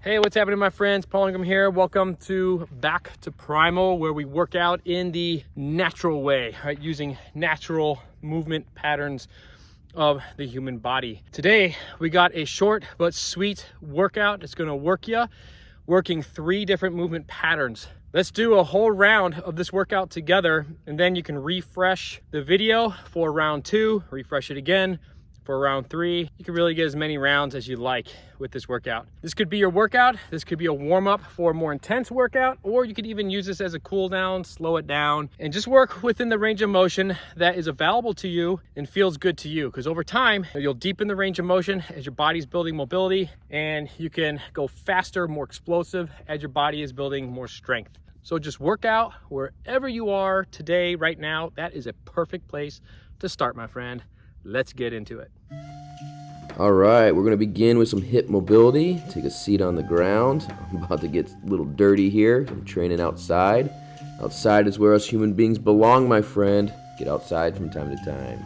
Hey, what's happening, my friends? Paul Ingham here. Welcome to Back to Primal, where we work out in the natural way, right? Using natural movement patterns of the human body. Today, we got a short but sweet workout. It's gonna work you, working 3 different movement patterns. Let's do a whole round of this workout together, and then you can refresh the video for round 2, refresh it again for round 3. You can really get as many rounds as you like with this workout. This could be your workout. This could be a warm-up for a more intense workout, or you could even use this as a cool down, slow it down, and just work within the range of motion that is available to you and feels good to you. Because over time, you'll deepen the range of motion as your body's building mobility, and you can go faster, more explosive as your body is building more strength. So just work out wherever you are today, right now. That is a perfect place to start, my friend. Let's get into it. All right, we're gonna begin with some hip mobility. Take a seat on the ground. I'm about to get a little dirty here. I'm training outside. Outside is where us human beings belong, my friend. Get outside from time to time.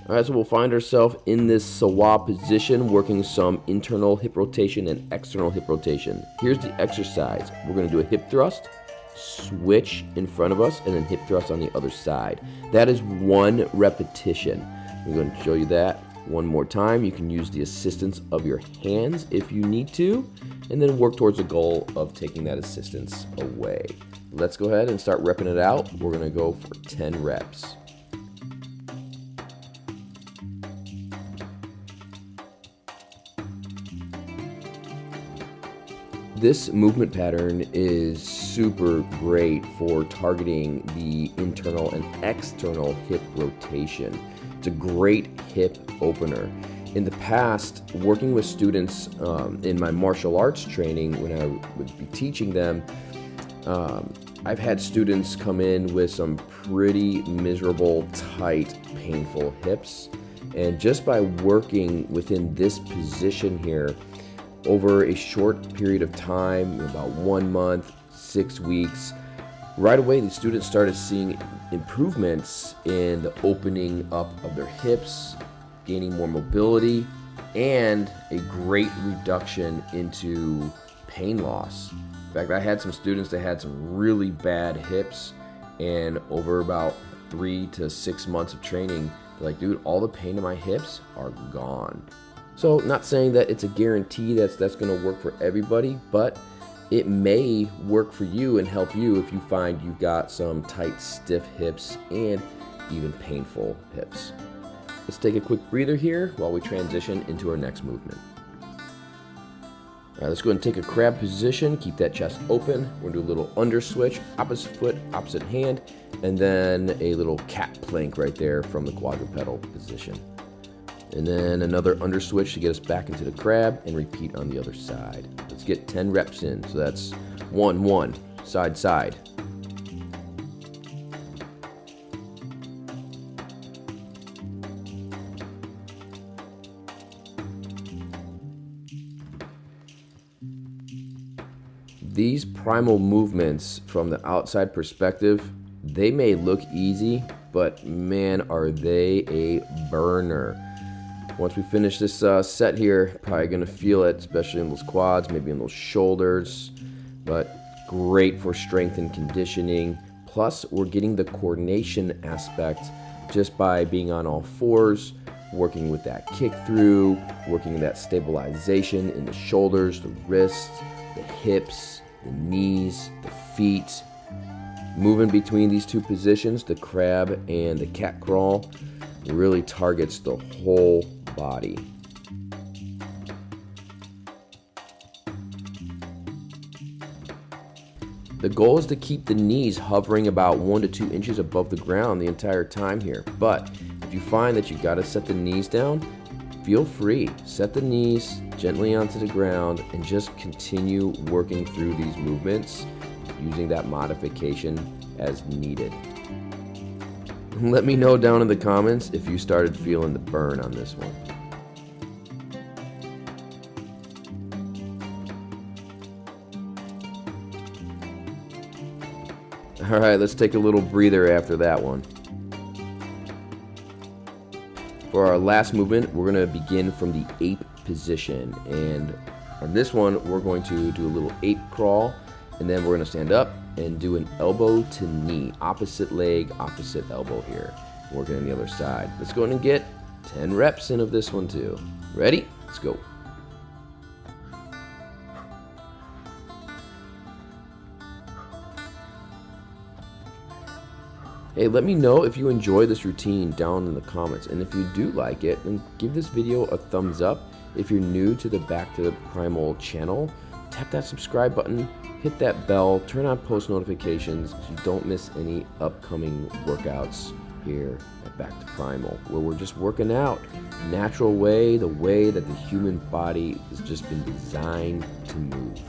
All right, so we'll find ourselves in this sawa position, working some internal hip rotation and external hip rotation. Here's the exercise. We're gonna do a hip thrust, switch in front of us, and then hip thrust on the other side. That is 1 repetition. I'm going to show you that one more time. You can use the assistance of your hands if you need to, and then work towards the goal of taking that assistance away. Let's go ahead and start repping it out. We're going to go for 10 reps. This movement pattern is super great for targeting the internal and external hip rotation. It's a great hip opener. In the past, working with students in my martial arts training, when I would be teaching them, I've had students come in with some pretty miserable, tight, painful hips. And just by working within this position here, over a short period of time, about 1 month, 6 weeks, right away the students started seeing improvements in the opening up of their hips, gaining more mobility, and a great reduction into pain loss. In fact, I had some students that had some really bad hips, and over about 3 to 6 months of training, they're like, dude, all the pain in my hips are gone. So not saying that it's a guarantee that's going to work for everybody, but it may work for you and help you if you find you've got some tight, stiff hips and even painful hips. Let's take a quick breather here while we transition into our next movement. All right, let's go ahead and take a crab position. Keep that chest open. We're gonna do a little under switch, opposite foot, opposite hand, and then a little cat plank right there from the quadrupedal position. And then another under switch to get us back into the crab, and repeat on the other side. Let's get 10 reps in. So that's 1, 1, side, side. These primal movements from the outside perspective, they may look easy, but man, are they a burner. Once we finish this set here, probably gonna feel it, especially in those quads, maybe in those shoulders, but great for strength and conditioning. Plus, we're getting the coordination aspect just by being on all fours, working with that kick through, working that stabilization in the shoulders, the wrists, the hips, the knees, the feet. Moving between these 2 positions, the crab and the cat crawl, really targets the whole body. The goal is to keep the knees hovering about 1 to 2 inches above the ground the entire time here. But if you find that you gotta set the knees down, feel free. Set the knees gently onto the ground and just continue working through these movements using that modification as needed. Let me know down in the comments if you started feeling the burn on this one. All right, let's take a little breather after that one. For our last movement, we're going to begin from the ape position, and On this one, we're going to do a little ape crawl, and then we're going to stand up and do an elbow to knee, opposite leg, opposite elbow here. Working on the other side. Let's go ahead and get 10 reps in of this one too. Ready? Let's go. Hey, let me know if you enjoy this routine down in the comments, and if you do like it, then give this video a thumbs up. If you're new to the Back to the Primal channel, tap that subscribe button, hit that bell, turn on post notifications so you don't miss any upcoming workouts here at Back to Primal, where we're just working out natural way, the way that the human body has just been designed to move.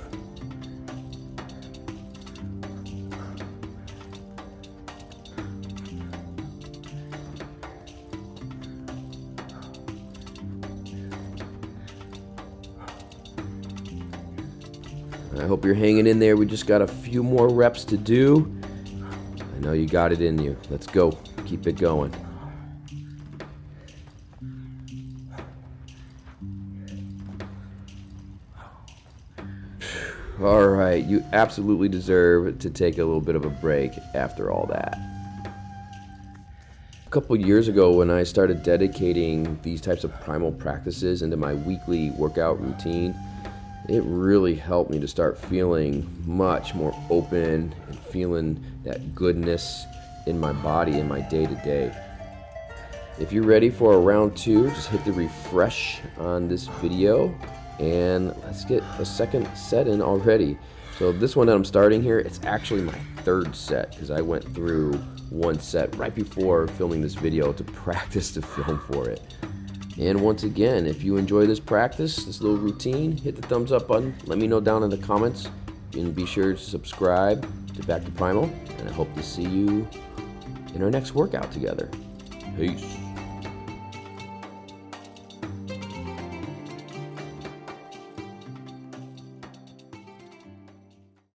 I hope you're hanging in there. We just got a few more reps to do. I know you got it in you. Let's go. Keep it going. All right, you absolutely deserve to take a little bit of a break after all that. A couple years ago, when I started dedicating these types of primal practices into my weekly workout routine, it really helped me to start feeling much more open and feeling that goodness in my body in my day-to-day. If you're ready for a round 2, just hit the refresh on this video and let's get a second set in already. So this one that I'm starting here, it's actually my 3rd set because I went through one set right before filming this video to practice to film for it. And once again, if you enjoy this practice, this little routine, hit the thumbs up button. Let me know down in the comments. And be sure to subscribe to Back to Primal. And I hope to see you in our next workout together. Peace.